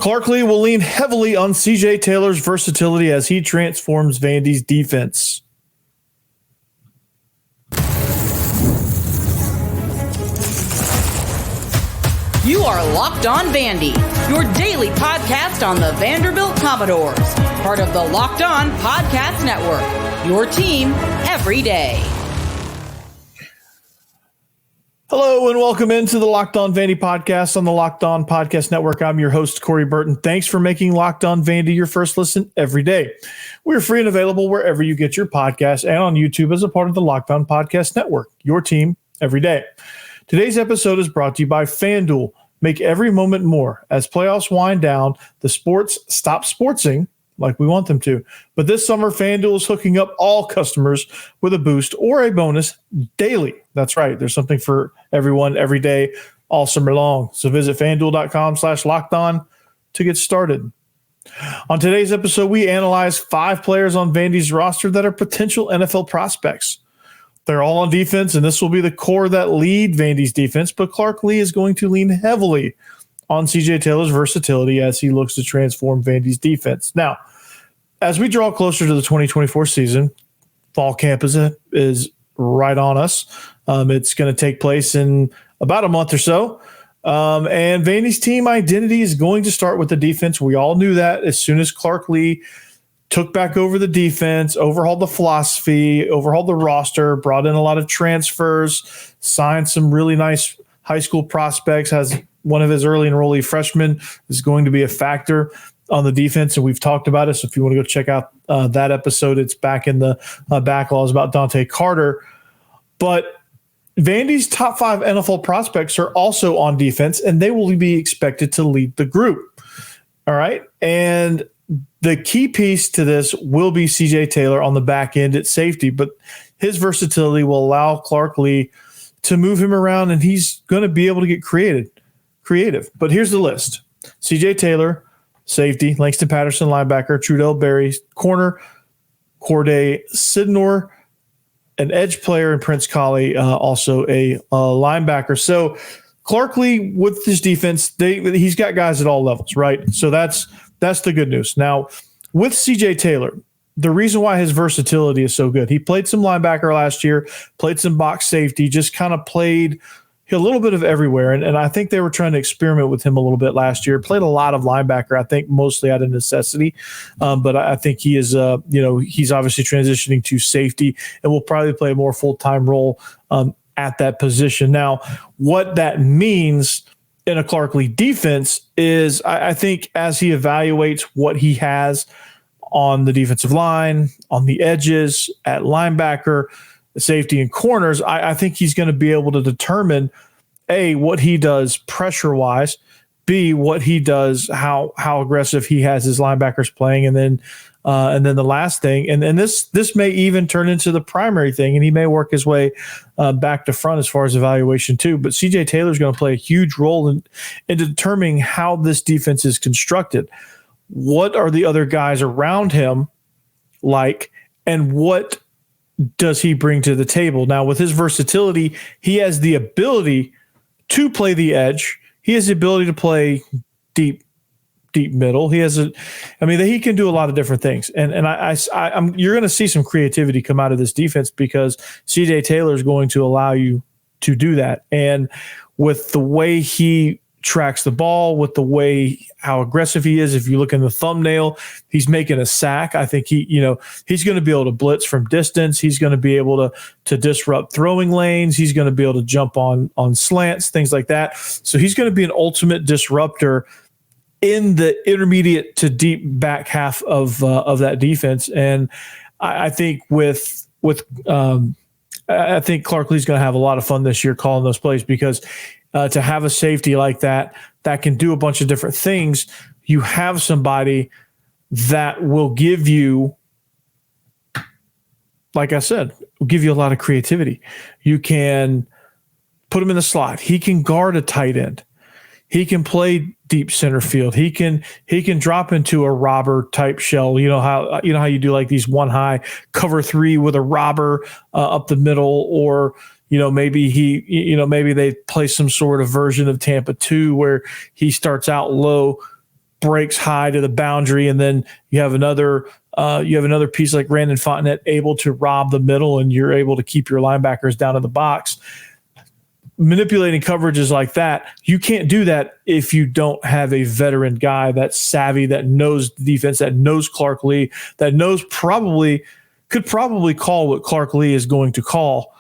Clark Lea will lean heavily on CJ Taylor's versatility as he transforms Vandy's defense. You are Locked On Vandy, your daily podcast on the Vanderbilt Commodores. Part of the Locked On Podcast Network, your team every day. Hello and welcome into the Locked On Vandy podcast on the Locked On Podcast Network. I'm your host, Corey Burton. Thanks for making Locked On Vandy your first listen every day. We're free and available wherever you get your podcasts and on YouTube as a part of the Locked On Podcast Network, your team every day. Today's episode is brought to you by FanDuel. Make every moment more. As playoffs wind down, the sports stop sportsing like we want them to. But this summer, FanDuel is hooking up all customers with a boost or a bonus daily. That's right. There's something for everyone every day, all summer long. So visit FanDuel.com/lockedon to get started. On today's episode, we analyze 5 players on Vandy's roster that are potential NFL prospects. They're all on defense, and this will be the core that lead Vandy's defense, but Clark Lea is going to lean heavily on CJ Taylor's versatility as he looks to transform Vandy's defense. Now, as we draw closer to the 2024 season, fall camp is right on us. It's going to take place in about a month or so, and Vandy's team identity is going to start with the defense. We all knew that as soon as Clark Lea took back over the defense, overhauled the philosophy, overhauled the roster, brought in a lot of transfers, signed some really nice high school prospects, has one of his early enrollee freshmen is going to be a factor on the defense, and we've talked about it. So if you want to go check out that episode, it's back in the backlogs about Dante Carter. But Vandy's top 5 NFL prospects are also on defense, and they will be expected to lead the group. All right. And the key piece to this will be CJ Taylor on the back end at safety, but his versatility will allow Clark Lea to move him around, and he's going to be able to get creative. But here's the list. CJ Taylor, safety; Langston Patterson, linebacker; Trudell Berry, corner; Khordae Sydnor, an edge player; and Prince Kollie, also a linebacker. So Clark Lea, with this defense, he's got guys at all levels, right? So that's the good news. Now, with CJ Taylor, the reason why his versatility is so good, he played some linebacker last year, played some box safety, just kind of played a little bit of everywhere. And I think they were trying to experiment with him a little bit last year. Played a lot of linebacker, I think mostly out of necessity. But I think he is, he's obviously transitioning to safety and will probably play a more full-time role at that position. Now, what that means in a Clark Lea defense is I think as he evaluates what he has on the defensive line, on the edges, at linebacker, safety, and corners, I think he's going to be able to determine, A, what he does pressure-wise, B, what he does, how aggressive he has his linebackers playing, and then the last thing, and this may even turn into the primary thing, and he may work his way back to front as far as evaluation too. But CJ Taylor is going to play a huge role in determining how this defense is constructed. What are the other guys around him like, and what does he bring to the table? Now, with his versatility, he has the ability to play the edge. He has the ability to play deep middle. He can do a lot of different things. And you're going to see some creativity come out of this defense because CJ Taylor is going to allow you to do that. And with the way he tracks the ball, with the way how aggressive he is, if you look in the thumbnail, he's making a sack. I think he's going to be able to blitz from distance. He's going to be able to disrupt throwing lanes. He's going to be able to jump on slants, things like that. So he's going to be an ultimate disruptor in the intermediate to deep back half of that defense. And I think I think Clark Lea's going to have a lot of fun this year calling those plays because to have a safety like that can do a bunch of different things, you have somebody that will give you, like I said, will give you a lot of creativity. You can put him in the slot. He can guard a tight end. He can play deep center field. He can drop into a robber type shell. You know how you do like these one high cover three with a robber up the middle, or maybe maybe they play some sort of version of Tampa 2 where he starts out low, breaks high to the boundary, and then you have another piece like Brandon Fontenette able to rob the middle, and you're able to keep your linebackers down in the box. Manipulating coverages like that, you can't do that if you don't have a veteran guy that's savvy, that knows the defense, that knows Clark Lea, that knows could probably call what Clark Lea is going to call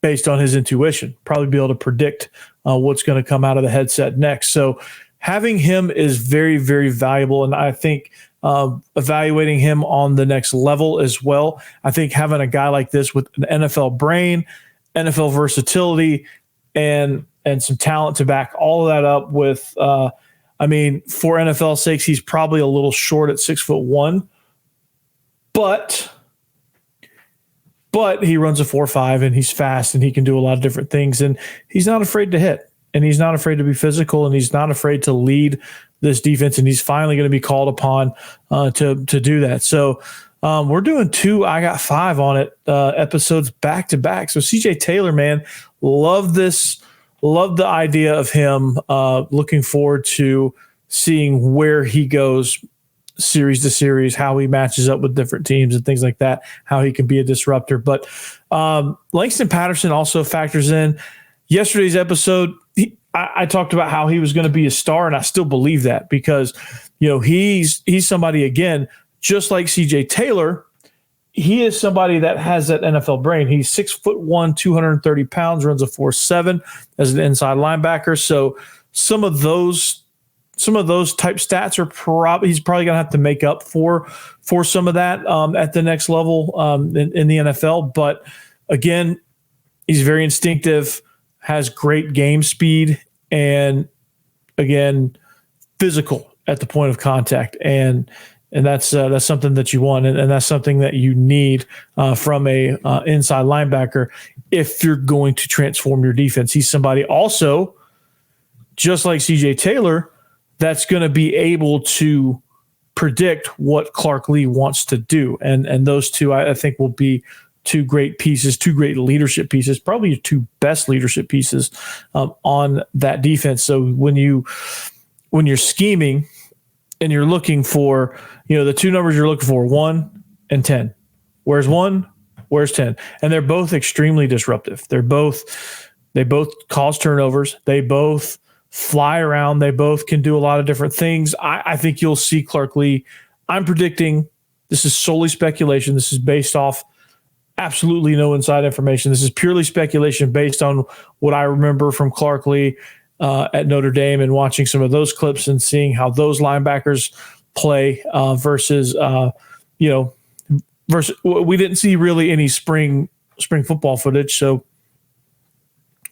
based on his intuition, probably be able to predict what's going to come out of the headset next. So having him is very, very valuable, and I think evaluating him on the next level as well. I think having a guy like this with an NFL brain, NFL versatility, and some talent to back all of that up with, for NFL's sakes, he's probably a little short at 6'1", but he runs a 4.5 and he's fast and he can do a lot of different things, and he's not afraid to hit, and he's not afraid to be physical, and he's not afraid to lead this defense, and he's finally going to be called upon to do that. So we're doing 2 I Got 5 on it episodes back to back. So CJ Taylor, man, love this. Love the idea of him. Looking forward to seeing where he goes series to series, how he matches up with different teams and things like that, how he can be a disruptor. But Langston Patterson also factors in. Yesterday's episode, I talked about how he was going to be a star, and I still believe that because, he's somebody, again, just like CJ Taylor, he is somebody that has that NFL brain. He's 6'1", 230 pounds, runs a 4.7 as an inside linebacker. So some of those type stats are he's probably going to have to make up for some of that at the next level in the NFL. But again, he's very instinctive, has great game speed, and again, physical at the point of contact. And that's something that you want, and that's something that you need from a inside linebacker if you're going to transform your defense. He's somebody also, just like CJ Taylor, that's going to be able to predict what Clark Lea wants to do, and those two I think will be two great pieces, two great leadership pieces, probably your two best leadership pieces on that defense. So when you're scheming and you're looking for, the two numbers you're looking for, 1 and 10. Where's 1? Where's 10? And they're both extremely disruptive. They both cause turnovers. They both fly around. They both can do a lot of different things. I think you'll see Clark Lea. I'm predicting, this is solely speculation. This is based off absolutely no inside information. This is purely speculation based on what I remember from Clark Lea at Notre Dame and watching some of those clips and seeing how those linebackers play versus we didn't see really any spring football footage, so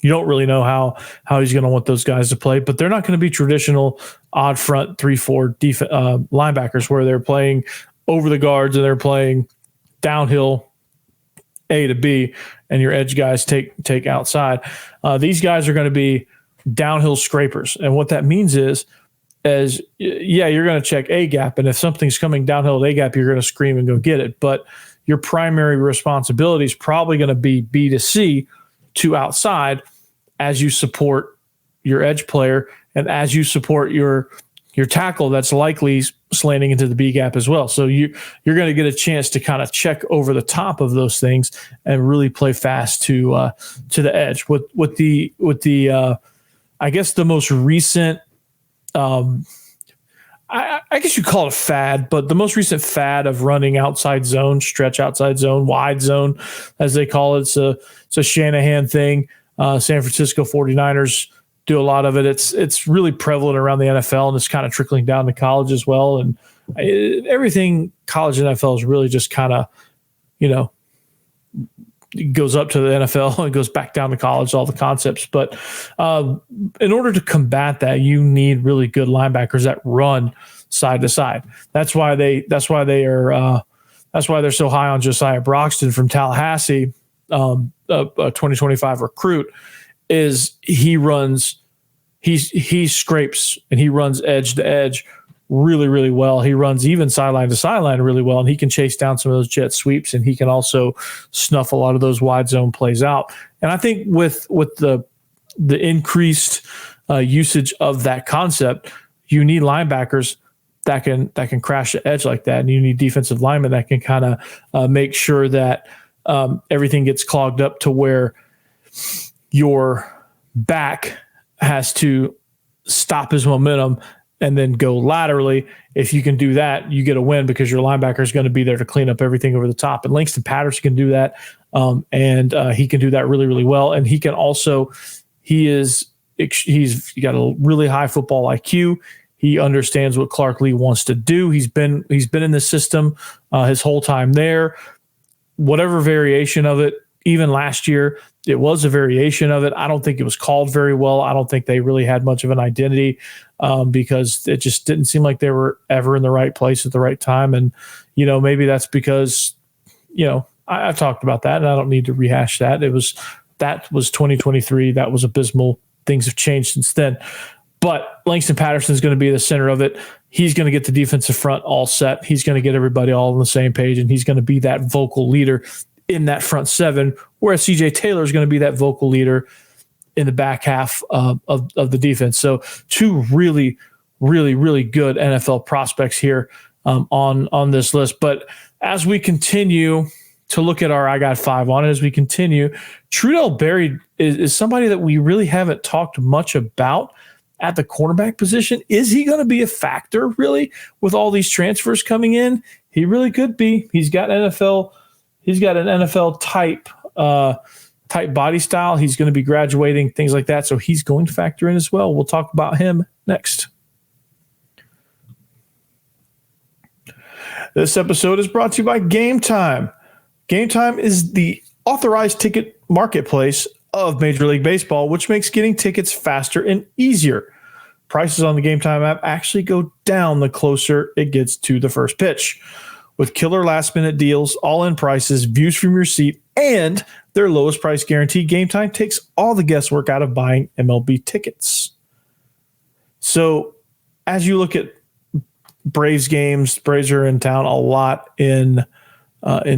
you don't really know how he's going to want those guys to play. But they're not going to be traditional odd front 3-4 linebackers where they're playing over the guards and they're playing downhill A to B, and your edge guys take outside. These guys are going to be downhill scrapers, and what that means is you're going to check A gap, and if something's coming downhill at A gap, you're going to scream and go get it. But your primary responsibility is probably going to be B to C to outside as you support your edge player and as you support your tackle that's likely slanting into the B gap as well. So you're going to get a chance to kind of check over the top of those things and really play fast to the edge. With the I guess the most recent, I guess you call it a fad, but the most recent fad of running outside zone, stretch outside zone, wide zone, as they call it. It's a Shanahan thing. San Francisco 49ers do a lot of it. It's really prevalent around the NFL, and it's kind of trickling down to college as well. And everything college and NFL is really just kind of, it goes up to the NFL and goes back down to college, all the concepts. But in order to combat that, you need really good linebackers that run side to side. That's why they're so high on Josiah Broxton from Tallahassee, a 2025 recruit. Is he scrapes and he runs edge to edge really, really well. He runs even sideline to sideline really well, and he can chase down some of those jet sweeps, and he can also snuff a lot of those wide zone plays out. And I think with the increased usage of that concept, you need linebackers that can crash the edge like that, and you need defensive linemen that can kind of make sure that everything gets clogged up to where your back has to stop his momentum and then go laterally. If you can do that, you get a win because your linebacker is going to be there to clean up everything over the top. And Langston Patterson can do that, and he can do that really, really well. And he can also, he's got a really high football IQ. He understands what Clark Lee wants to do. He's been in the system his whole time there. Whatever variation of it, even last year, it was a variation of it. I don't think it was called very well. I don't think they really had much of an identity because it just didn't seem like they were ever in the right place at the right time. And, maybe that's because, I've talked about that and I don't need to rehash that. That was 2023. That was abysmal. Things have changed since then. But Langston Patterson is going to be the center of it. He's going to get the defensive front all set. He's going to get everybody all on the same page, and he's going to be that vocal leader in that front seven, whereas CJ Taylor is going to be that vocal leader in the back half of the defense. So two really, really, really good NFL prospects here on this list. But as we continue to look at our I Got Five on it, as we continue, Trudell Berry is somebody that we really haven't talked much about at the cornerback position. Is he going to be a factor really with all these transfers coming in? He really could be. He's got an NFL type body style. He's going to be graduating, things like that. So he's going to factor in as well. We'll talk about him next. This episode is brought to you by Gametime. Gametime is the authorized ticket marketplace of Major League Baseball, which makes getting tickets faster and easier. Prices on the Gametime app actually go down the closer it gets to the first pitch. With killer last-minute deals, all-in prices, views from your seat, and their lowest price guarantee, Gametime takes all the guesswork out of buying MLB tickets. So as you look at Braves games, Braves are in town a lot in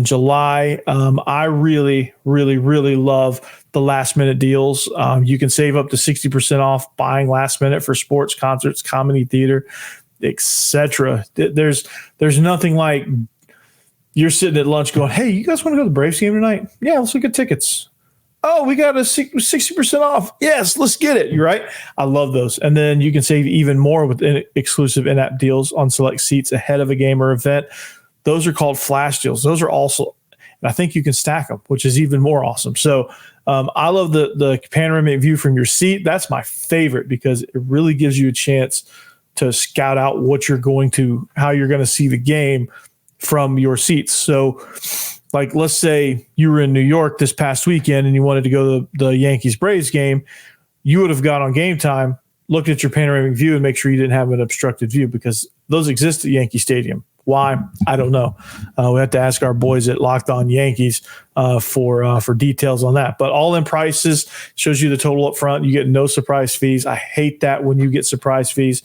July. I really, really, really love the last-minute deals. You can save up to 60% off buying last minute for sports, concerts, comedy, theater, etc. There's nothing like you're sitting at lunch going, hey, you guys want to go to the Braves game tonight? Yeah, let's look at tickets. Oh, we got a 60% off. Yes, let's get it. You're right. I love those. And then you can save even more with exclusive in-app deals on select seats ahead of a game or event. Those are called flash deals. Those are also, and I think you can stack them, which is even more awesome. So I love the panoramic view from your seat. That's my favorite because it really gives you a chance to scout out how you're going to see the game from your seats. So like, let's say you were in New York this past weekend and you wanted to go to the Yankees-Braves game, you would have got on Gametime, looked at your panoramic view and make sure you didn't have an obstructed view because those exist at Yankee Stadium. Why? I don't know. We have to ask our boys at Locked On Yankees for details on that. But all in prices shows you the total up front. You get no surprise fees. I hate that when you get surprise fees.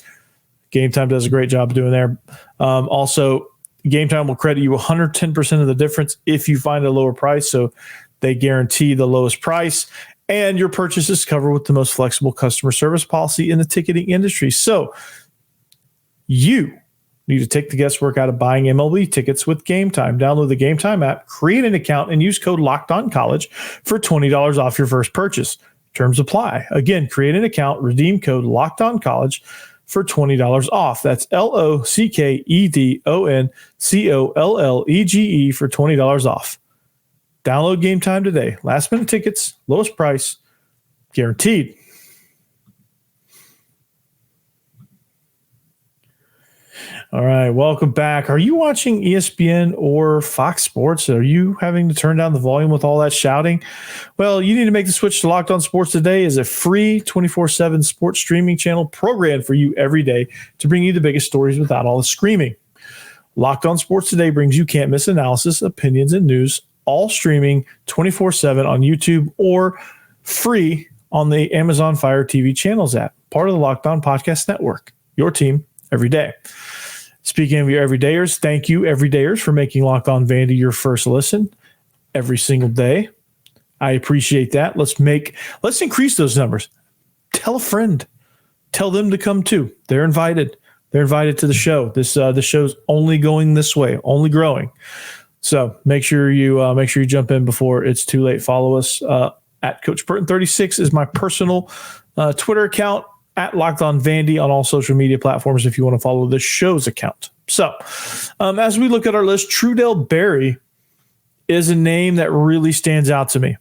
Gametime does a great job of doing there. Also, Gametime will credit you 110% of the difference if you find a lower price. So they guarantee the lowest price. And your purchase is covered with the most flexible customer service policy in the ticketing industry. So you need to take the guesswork out of buying MLB tickets with Gametime. Download the Gametime app, create an account, and use code LOCKEDONCollege for $20 off your first purchase. Terms apply. Again, create an account, redeem code LOCKEDONCollege for $20 off. That's LOCKEDONCOLLEGE for $20 off. Download Gametime today. Last minute tickets, lowest price, guaranteed. All right, welcome back. Are you watching ESPN or Fox Sports? Are you having to turn down the volume with all that shouting? Well, you need to make the switch to Locked On Sports Today as a free 24/7 sports streaming channel programmed for you every day to bring you the biggest stories without all the screaming. Locked On Sports Today brings you can't miss analysis, opinions, and news, all streaming 24/7 on YouTube or free on the Amazon Fire TV channels app, part of the Locked On Podcast Network. Your team every day. Speaking of your everydayers, thank you, everydayers, for making Locked On Vandy your first listen every single day. I appreciate that. Let's increase those numbers. Tell a friend. Tell them to come too. They're invited. they're invited to the show. The show's only going this way, only growing. So make sure you jump in before it's too late. Follow us at Coach Burton 36 is my personal Twitter account, at Locked On Vandy on all social media platforms if you want to follow the show's account. So as we look at our list, Trudell Berry is a name that really stands out to me,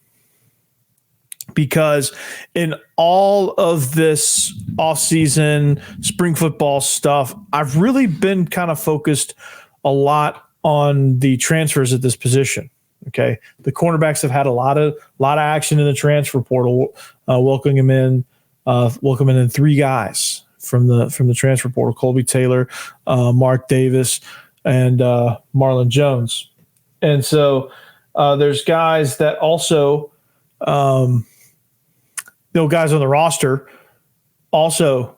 because in all of this offseason spring football stuff, I've really been kind of focused a lot on the transfers at this position. Okay, the cornerbacks have had a lot of action in the transfer portal, welcoming in 3 guys from the transfer portal: Colby Taylor, Mark Davis, and Marlon Jones. And so there's guys that also, guys on the roster also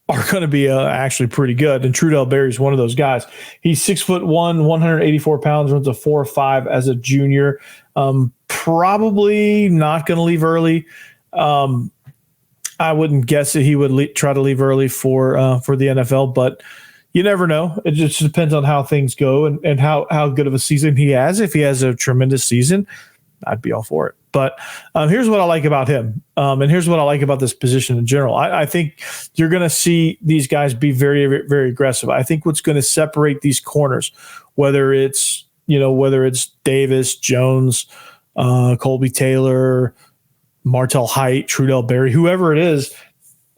are going to be actually pretty good. And Trudell Berry is one of those guys. He's 6'1", 184 pounds, runs a 4.5 as a junior. Probably not going to leave early. I wouldn't guess that he would try to leave early for the NFL, but you never know. It just depends on how things go and how good of a season he has. If he has a tremendous season, I'd be all for it. But here's what I like about him, and here's what I like about this position in general. I think you're going to see these guys be very, very aggressive. I think what's going to separate these corners, whether it's Davis, Jones, Colby Taylor, Martell Height, Trudell Berry, whoever it is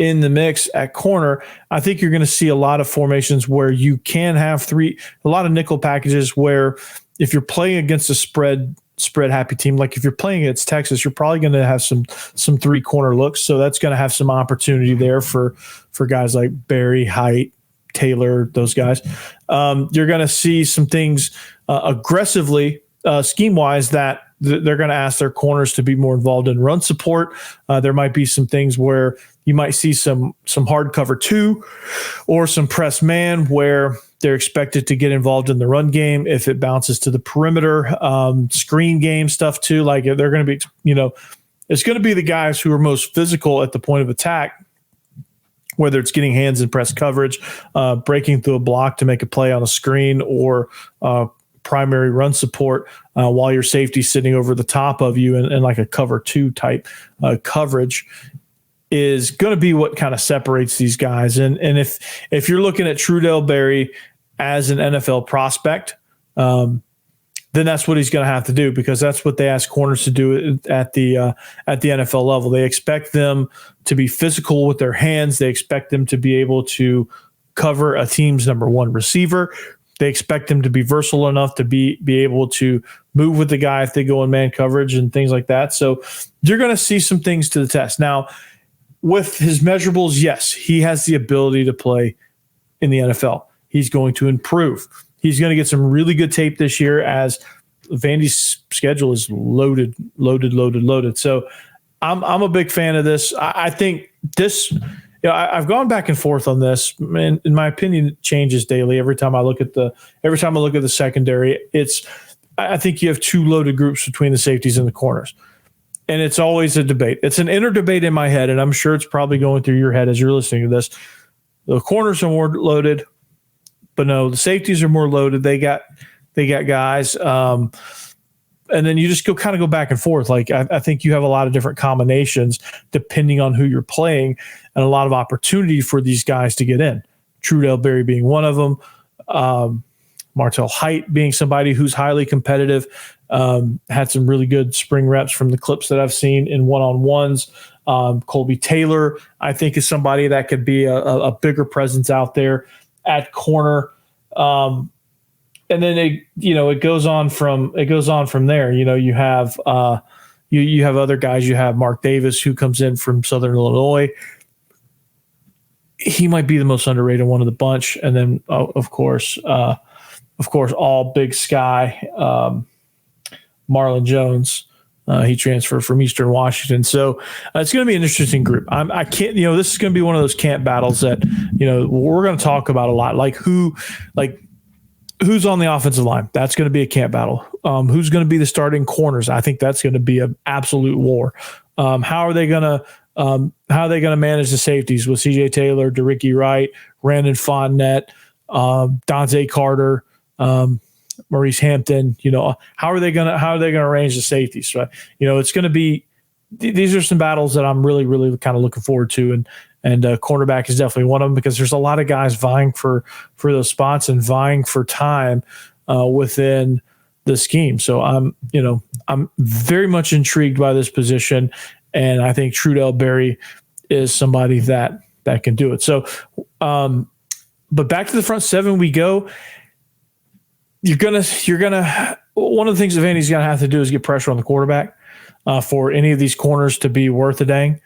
in the mix at corner, I think you're going to see a lot of formations where you can have a lot of nickel packages where if you're playing against a spread happy team, like if you're playing against Texas, you're probably going to have some 3 corner looks. So that's going to have some opportunity there for guys like Berry, Height, Taylor, those guys. You're going to see some things aggressively scheme wise that they're going to ask their corners to be more involved in run support. There might be some things where you might see some hard cover 2 or some press man where they're expected to get involved in the run game. If it bounces to the perimeter, screen game stuff too, like they're going to be, it's going to be the guys who are most physical at the point of attack, whether it's getting hands in press coverage, breaking through a block to make a play on a screen, or primary run support while your safety's sitting over the top of you and like a cover 2 type coverage is going to be what kind of separates these guys. And if you're looking at Trudell Berry as an NFL prospect, then that's what he's going to have to do, because that's what they ask corners to do at the NFL level. They expect them to be physical with their hands. They expect them to be able to cover a team's number 1 receiver. They expect them to be versatile enough to be able to move with the guy if they go in man coverage and things like that. So you're going to see some things to the test. Now, with his measurables, yes, he has the ability to play in the NFL. He's going to improve. He's going to get some really good tape this year, as Vandy's schedule is loaded. So I'm a big fan of this. I think this, I've gone back and forth on this, and in my opinion, it changes daily. Every time I look at the secondary, I think you have 2 loaded groups between the safeties and the corners. And it's always a debate. It's an inner debate in my head, and I'm sure it's probably going through your head as you're listening to this. The corners are more loaded, but no, the safeties are more loaded. They got guys. And then you just go back and forth. Like I think you have a lot of different combinations depending on who you're playing, and a lot of opportunity for these guys to get in. Trudell Berry being one of them. Martell Height being somebody who's highly competitive. Had some really good spring reps from the clips that I've seen in one-on-ones. Colby Taylor, I think, is somebody that could be a bigger presence out there at corner. And then it goes on from there. You have you have other guys. You have Mark Davis, who comes in from Southern Illinois. He might be the most underrated one of the bunch. And then of course, all Big Sky, Marlon Jones. He transferred from Eastern Washington. So it's going to be an interesting group. I can't, this is going to be one of those camp battles that, we're going to talk about a lot, like who's on the offensive line. That's going to be a camp battle. Who's going to be the starting corners? I think that's going to be an absolute war. How are they going to manage the safeties with CJ Taylor, DeRicky Wright, Brandon Fontenette, Dante Carter, Maurice Hampton. How are they gonna arrange the safeties? Right? It's going to be. These are some battles that I'm really, really kind of looking forward to, and cornerback is definitely one of them because there's a lot of guys vying for those spots and vying for time within the scheme. So I'm very much intrigued by this position, and I think Trudell Berry is somebody that can do it. So, but back to the front seven we go. You're gonna. One of the things that Vandy's gonna have to do is get pressure on the quarterback. For any of these corners to be worth a dang,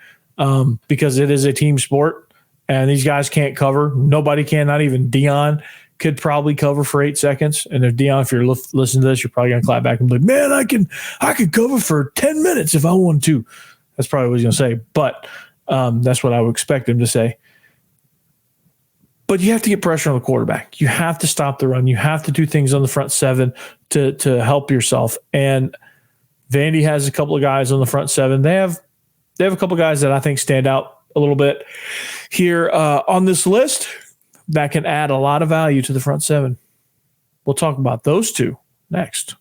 because it is a team sport and these guys can't cover. Nobody can, not even Dion could probably cover for 8 seconds. And if Dion, if you're listening to this, you're probably going to clap back and be like, man, I could cover for 10 minutes if I wanted to. That's probably what he's going to say. But that's what I would expect him to say. But you have to get pressure on the quarterback. You have to stop the run. You have to do things on the front seven to help yourself. And Vandy has a couple of guys on the front seven. They have a couple of guys that I think stand out a little bit here on this list that can add a lot of value to the front seven. We'll talk about those two next.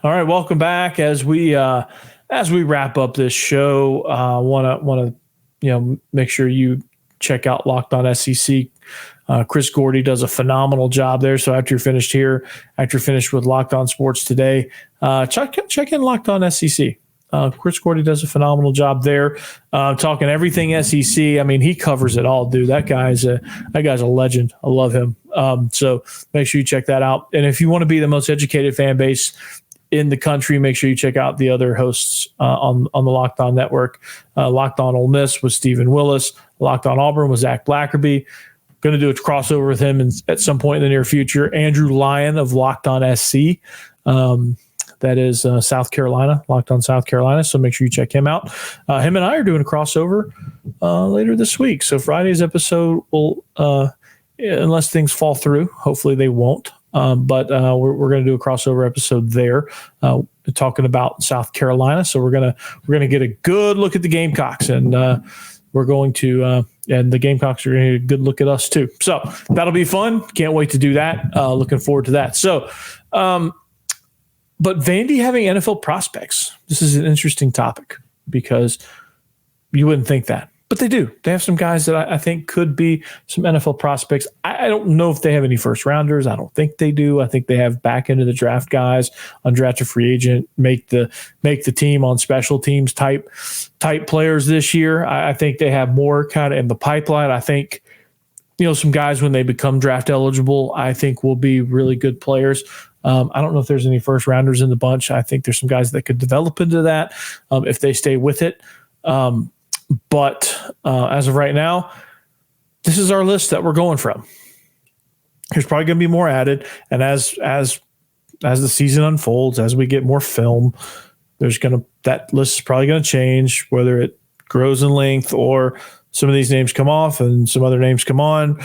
All right, welcome back as we wrap up this show. Want to make sure you check out Locked On SEC. Chris Khordae does a phenomenal job there. So after you're finished with Locked On Sports today, check in Locked On SEC. Chris Khordae does a phenomenal job there, talking everything SEC. I mean, he covers it all, dude. That guy's a legend. I love him. So make sure you check that out. And if you want to be the most educated fan base in the country, make sure you check out the other hosts on the Locked On Network. Locked On Ole Miss with Stephen Willis. Locked On Auburn with Zach Blackerby. Going to do a crossover with him at some point in the near future. Andrew Lyon of Locked On SC. That is South Carolina, Locked On South Carolina. So make sure you check him out. Him and I are doing a crossover later this week. So Friday's episode will, unless things fall through, hopefully they won't. But we're going to do a crossover episode there, talking about South Carolina. So we're gonna get a good look at the Gamecocks, and we're going to. And the Gamecocks are going to get a good look at us too. So that'll be fun. Can't wait to do that. Looking forward to that. So, but Vandy having NFL prospects. This is an interesting topic because you wouldn't think that. But they do. They have some guys that I think could be some NFL prospects. I don't know if they have any first rounders. I don't think they do. I think they have back into the draft guys, undrafted free agent, make the team on special teams type players this year. I think they have more kind of in the pipeline. I think, some guys when they become draft eligible, I think will be really good players. I don't know if there's any first rounders in the bunch. I think there's some guys that could develop into that if they stay with it. But as of right now, this is our list that we're going from. There's probably going to be more added, and as the season unfolds, as we get more film, that list is probably going to change, whether it grows in length or some of these names come off and some other names come on,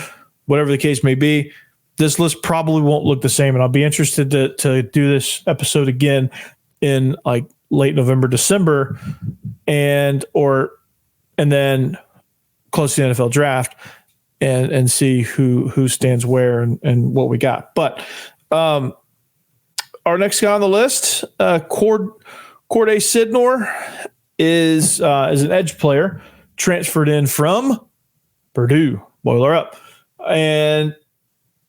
whatever the case may be. This list probably won't look the same, and I'll be interested to do this episode again in like late November, December, and then close to the NFL draft and see who stands where and what we got. But our next guy on the list, Khordae Sydnor, is an edge player transferred in from Purdue. Boiler up. And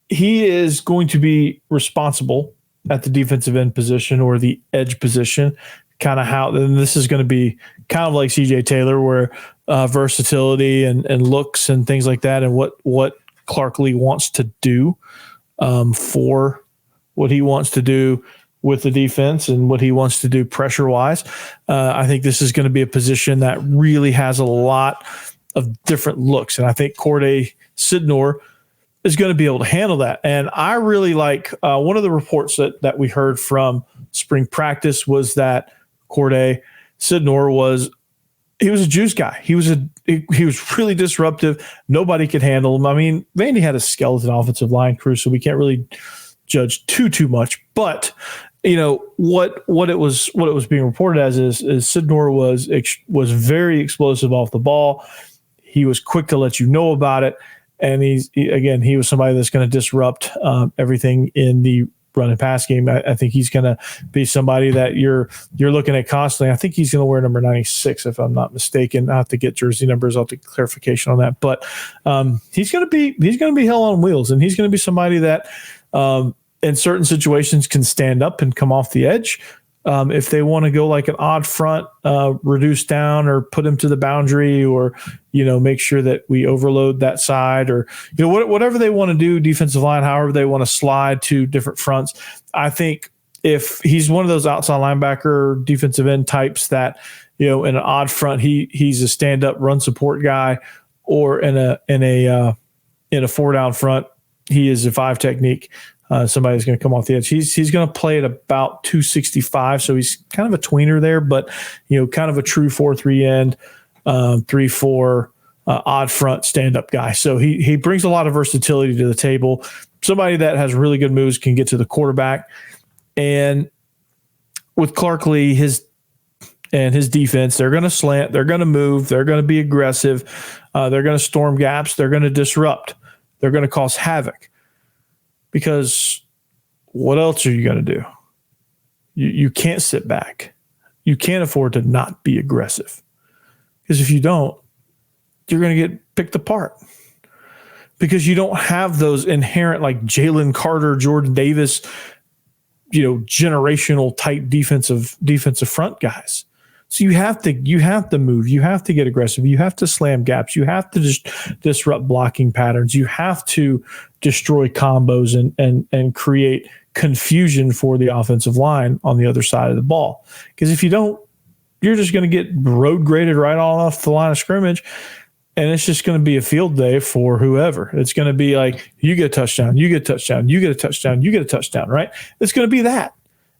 he is going to be responsible at the defensive end position or the edge position. Kind of how, and this is going to be kind of like CJ Taylor, where versatility and looks and things like that, and what Clark Lee wants to do for what he wants to do with the defense and what he wants to do pressure wise. I think this is going to be a position that really has a lot of different looks, and I think Khordae Sydnor is going to be able to handle that. And I really like one of the reports that we heard from spring practice was that Khordae Sydnor was a juice guy. He was really disruptive. Nobody could handle him. I mean, Vandy had a skeleton offensive line crew, so we can't really judge too much. But what it was being reported as is Sydnor was very explosive off the ball. He was quick to let you know about it, and he was somebody that's going to disrupt everything in the run and pass game. I think he's going to be somebody that you're looking at constantly. I think he's going to wear number 96 if I'm not mistaken. I have to get jersey numbers. I'll take clarification on that, but he's going to be hell on wheels, and he's going to be somebody that in certain situations can stand up and come off the edge. If they want to go like an odd front, reduce down or put him to the boundary, or, make sure that we overload that side, or, whatever they want to do, defensive line, however they want to slide to different fronts. I think if he's one of those outside linebacker, defensive end types that, in an odd front, he's a stand up run support guy, or in a 4 down front, he is a 5 technique. Somebody's going to come off the edge. He's going to play at about 265, so he's kind of a tweener there, but kind of a true 4-3 end, 3-4 odd front stand up guy. So he brings a lot of versatility to the table. Somebody that has really good moves, can get to the quarterback, and with Kollie, his defense, they're going to slant, they're going to move, they're going to be aggressive, they're going to storm gaps, they're going to disrupt, they're going to cause havoc. Because what else are you going to do? You can't sit back. You can't afford to not be aggressive. Because if you don't, you're going to get picked apart. Because you don't have those inherent, like Jalen Carter, Jordan Davis, generational type defensive front guys. So you have to move, you have to get aggressive, you have to slam gaps, you have to just disrupt blocking patterns, you have to destroy combos and create confusion for the offensive line on the other side of the ball. Because if you don't, you're just going to get road graded right off the line of scrimmage, and it's just going to be a field day for whoever. It's going to be like, you get a touchdown, you get a touchdown, you get a touchdown, you get a touchdown, right? It's going to be that.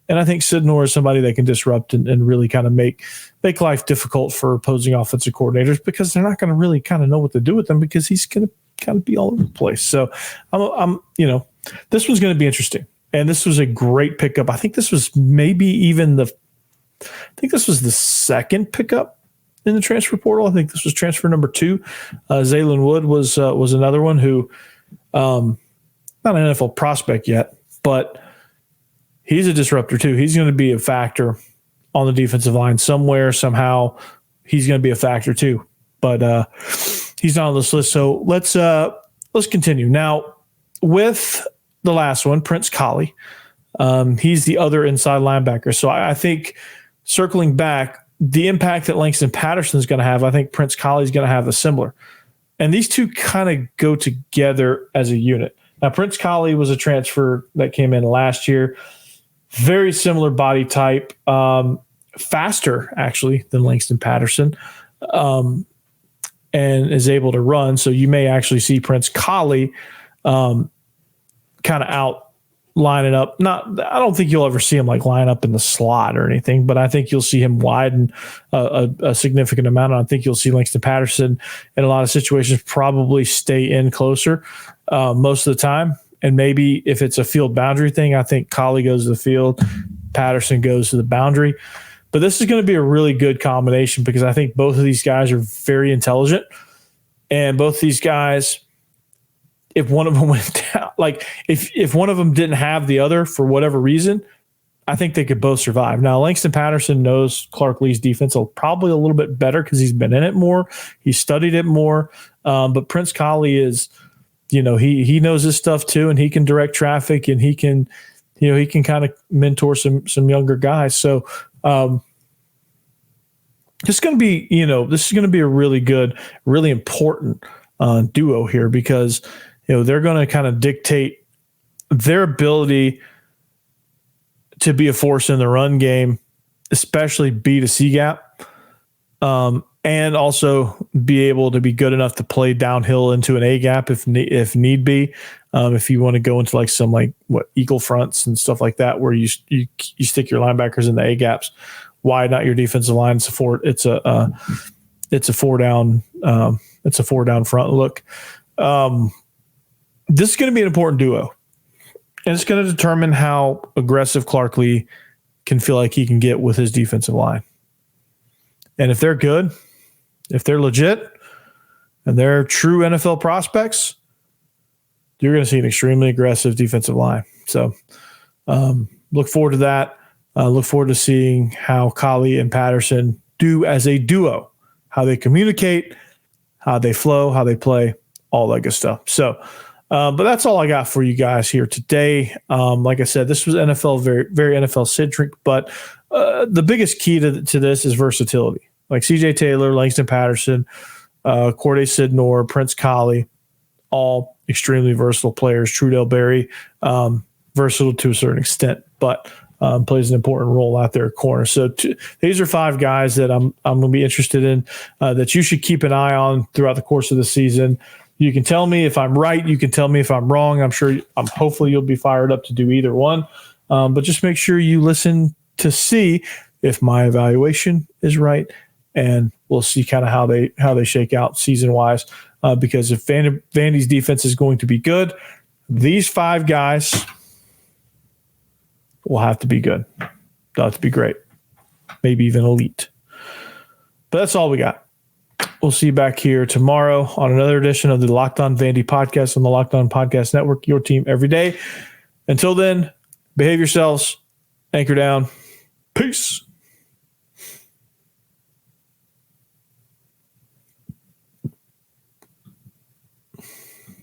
And I think Sydnor is somebody that can disrupt and really kind of make life difficult for opposing offensive coordinators, because they're not going to really kind of know what to do with him, because he's going to kind of be all over the place. So this was going to be interesting. And this was a great pickup. I think this was the second pickup in the transfer portal. I think this was transfer number 2. Zaylen Wood was another one who, not an NFL prospect yet, but he's a disruptor too. He's going to be a factor on the defensive line somewhere, somehow. He's going to be a factor too, but he's not on this list. So let's continue now with the last one, Prince Kollie. He's the other inside linebacker. So I think, circling back, the impact that Langston Patterson is going to have, I think Prince Kollie is going to have a similar. And these two kind of go together as a unit. Now, Prince Kollie was a transfer that came in last year. Very similar body type, faster actually than Langston Patterson, and is able to run. So you may actually see Prince Kollie kind of out lining up. I don't think you'll ever see him like line up in the slot or anything, but I think you'll see him widen a significant amount. And I think you'll see Langston Patterson in a lot of situations probably stay in closer most of the time. And maybe if it's a field boundary thing, I think Kollie goes to the field, Patterson goes to the boundary. But this is going to be a really good combination, because I think both of these guys are very intelligent. And both these guys, if one of them went down, like if one of them didn't have the other for whatever reason, I think they could both survive. Now, Langston Patterson knows Clark Lea's defense probably a little bit better because he's been in it more. He's studied it more. But Prince Kollie is, he knows his stuff too, and he can direct traffic, and he can kind of mentor some younger guys. So this is going to be a really good, really important duo here, because they're going to kind of dictate their ability to be a force in the run game, especially B to C gap, and also be able to be good enough to play downhill into an A gap if need be. If you want to go into like some eagle fronts and stuff like that, where you stick your linebackers in the A gaps, widen out your defensive line. It's a 4-down front look. This is going to be an important duo. And it's going to determine how aggressive Clark Lee can feel like he can get with his defensive line. And if they're good, if they're legit, and they're true NFL prospects, you're going to see an extremely aggressive defensive line. So look forward to that. Look forward to seeing how Kollie and Patterson do as a duo, how they communicate, how they flow, how they play, all that good stuff. So, but that's all I got for you guys here today. Like I said, this was NFL, very, very NFL centric, but the biggest key to this is versatility. Like CJ Taylor, Langston Patterson, Khordae Sydnor, Prince Kollie, all extremely versatile players. Trudell Berry, versatile to a certain extent, but plays an important role out there at corner. So these are 5 guys that I'm going to be interested in that you should keep an eye on throughout the course of the season. You can tell me if I'm right. You can tell me if I'm wrong. Hopefully you'll be fired up to do either one. But just make sure you listen to see if my evaluation is right, and we'll see kind of how they shake out season wise. Because if Vandy's defense is going to be good, these 5 guys will have to be good. They'll have to be great, maybe even elite. But that's all we got. We'll see you back here tomorrow on another edition of the Locked On Vandy podcast on the Locked On Podcast Network, your team every day. Until then, behave yourselves, anchor down. Peace.